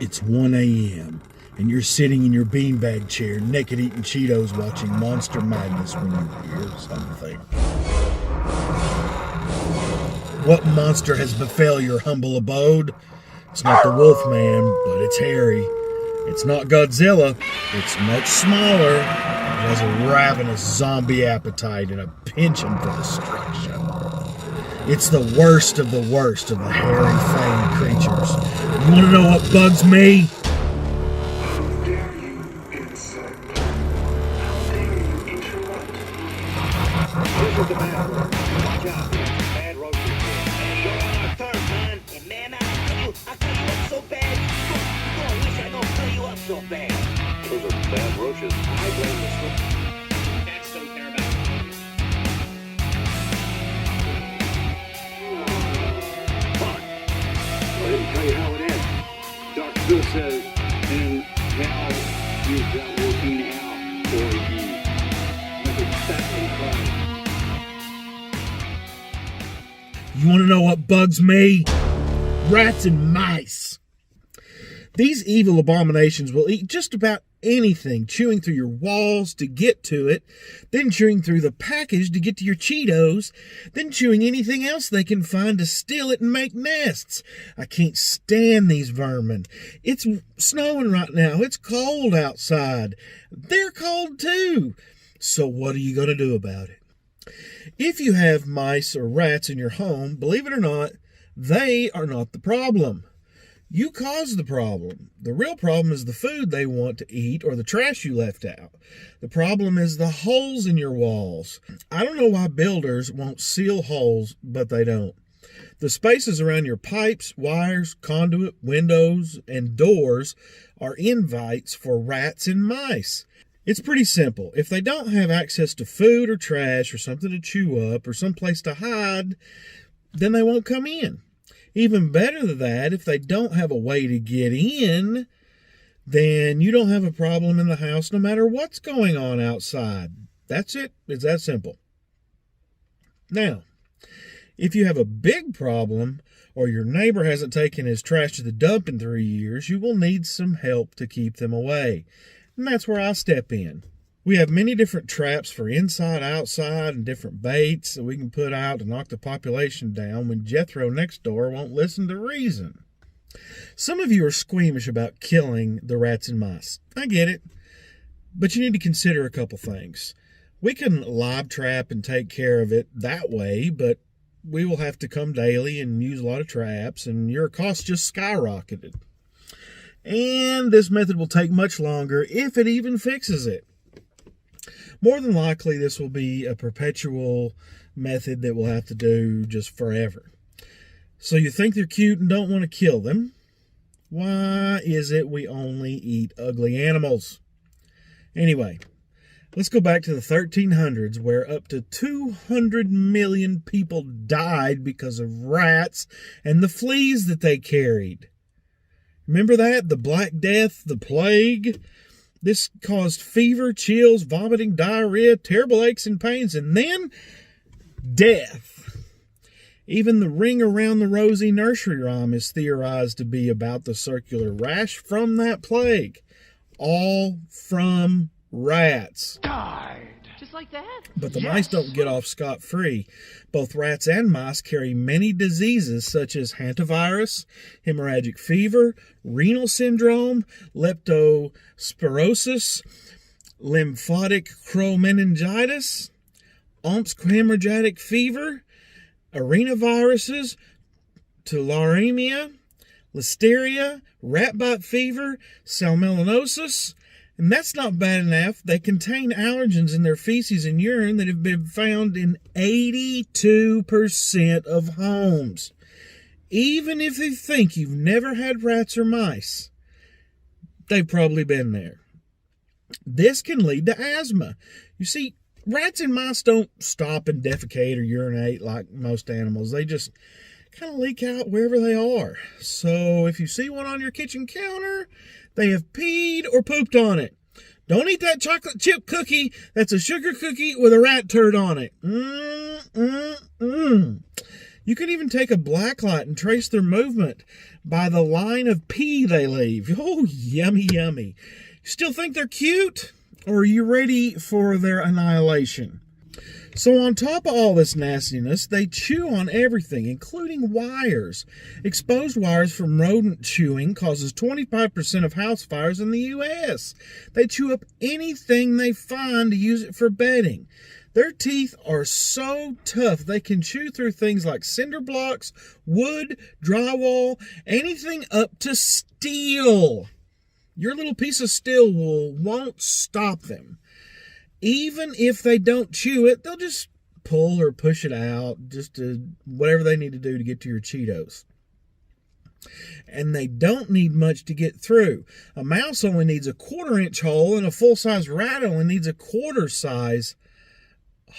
It's 1 a.m. and you're sitting in your beanbag chair, naked eating Cheetos, watching Monster Madness when you hear something. What monster has befell your humble abode? It's not the Wolfman, but it's hairy. It's not Godzilla. It's much smaller. It has a ravenous zombie appetite and a penchant for destruction. It's the worst of the hairy fanged creatures. You want to know what bugs me? How dare you insult? How dare you interrupt? This is the bad road. Watch out. Bad road. And you're on our turf, man. And man, I'll cut you up so bad. You're gonna wish I don't cut you up so bad. Those are bad roaches. I blame this one. Cats don't care about it. But I didn't tell you how it ends. Dr. Phil says, and now you've got working out for you. Like a fat You want to know what bugs me? Rats and mice. These evil abominations will eat just about anything, chewing through your walls to get to it, then chewing through the package to get to your Cheetos, then chewing anything else they can find to steal it and make nests. I can't stand these vermin. It's snowing right now. It's cold outside. They're cold too. So what are you going to do about it? If you have mice or rats in your home, believe it or not, they are not the problem. You caused the problem. The real problem is the food they want to eat or the trash you left out. The problem is the holes in your walls. I don't know why builders won't seal holes, but they don't. The spaces around your pipes, wires, conduit, windows, and doors are invites for rats and mice. It's pretty simple. If they don't have access to food or trash or something to chew up or someplace to hide, then they won't come in. Even better than that, if they don't have a way to get in, then you don't have a problem in the house no matter what's going on outside. That's it. It's that simple. Now, if you have a big problem or your neighbor hasn't taken his trash to the dump in 3 years, you will need some help to keep them away. And that's where I step in. We have many different traps for inside, outside, and different baits that we can put out to knock the population down when Jethro next door won't listen to reason. Some of you are squeamish about killing the rats and mice. I get it. But you need to consider a couple things. We can live trap and take care of it that way, but we will have to come daily and use a lot of traps, and your costs just skyrocketed. And this method will take much longer if it even fixes it. More than likely, this will be a perpetual method that we'll have to do just forever. So you think they're cute and don't want to kill them? Why is it we only eat ugly animals? Anyway, let's go back to the 1300s where up to 200 million people died because of rats and the fleas that they carried. Remember that? The Black Death, the plague? This caused fever, chills, vomiting, diarrhea, terrible aches and pains, and then death. Even the ring around the rosy nursery rhyme is theorized to be about the circular rash from that plague. All from rats. Died. Just like that? But the mice don't get off scot-free. Both rats and mice carry many diseases such as hantavirus, hemorrhagic fever, renal syndrome, leptospirosis, lymphatic chromeningitis, hemorrhagic fever, arenaviruses, tularemia, listeria, rat bite fever, salmonellosis. And that's not bad enough. They contain allergens in their feces and urine that have been found in 82% of homes. Even if you think you've never had rats or mice, they've probably been there. This can lead to asthma. You see, rats and mice don't stop and defecate or urinate like most animals. They just kind of leak out wherever they are. So if you see one on your kitchen counter, they have peed or pooped on it. Don't eat that chocolate chip cookie. That's a sugar cookie with a rat turd on it. You can even take a black light and trace their movement by the line of pee they leave. Oh, yummy, yummy. Still think they're cute? Or are you ready for their annihilation? So on top of all this nastiness, they chew on everything, including wires. Exposed wires from rodent chewing causes 25% of house fires in the U.S. They chew up anything they find to use it for bedding. Their teeth are so tough they can chew through things like cinder blocks, wood, drywall, anything up to steel. Your little piece of steel won't stop them. Even if they don't chew it, they'll just pull or push it out, just to whatever they need to do to get to your Cheetos. And they don't need much to get through. A mouse only needs a 1/4-inch hole, and a full-size rat only needs a 1/4-size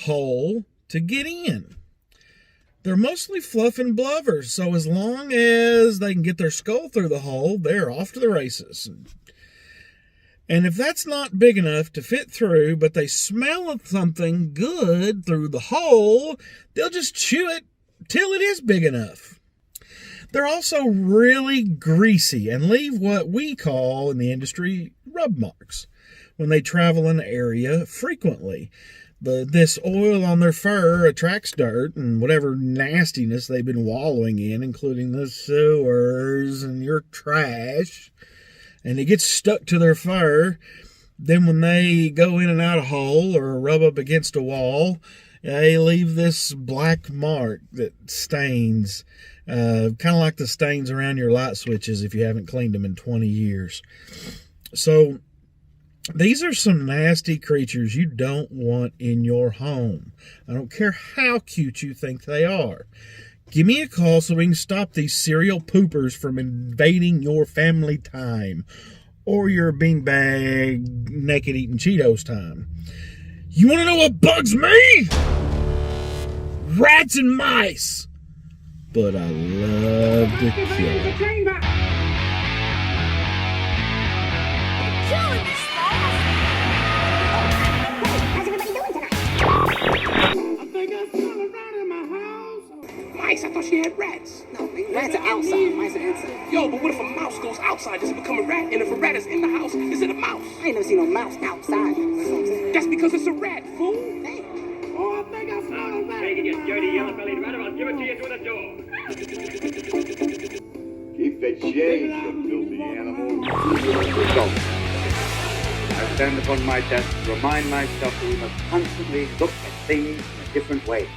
hole to get in. They're mostly fluff and blubbers, so as long as they can get their skull through the hole, they're off to the races. And if that's not big enough to fit through, but they smell something good through the hole, they'll just chew it till it is big enough. They're also really greasy and leave what we call in the industry rub marks when they travel an area frequently. This oil on their fur attracts dirt and whatever nastiness they've been wallowing in, including the sewers and your trash. And it gets stuck to their fur. Then when they go in and out of a hole or rub up against a wall, they leave this black mark that stains, kind of like the stains around your light switches if you haven't cleaned them in 20 years. So these are some nasty creatures you don't want in your home. I don't care how cute you think they are. Give me a call so we can stop these serial poopers from invading your family time or your beanbag naked eating Cheetos time. You want to know what bugs me? Rats and mice. But I love to kill. Mice, I thought she had rats. No, rats are outside. Mice are inside. Yo, but what if a mouse goes outside? Does it become a rat? And if a rat is in the house, is it a mouse? I ain't never seen no mouse outside. That's what I'm saying. That's because it's a rat, fool. Damn. Oh, I think I found a rat. Take it, you dirty yellow-bellied rat, or I'll give it to you through the door. Keep that shade, you filthy animal. So, I stand upon my desk to remind myself that we must constantly look at things in a different way.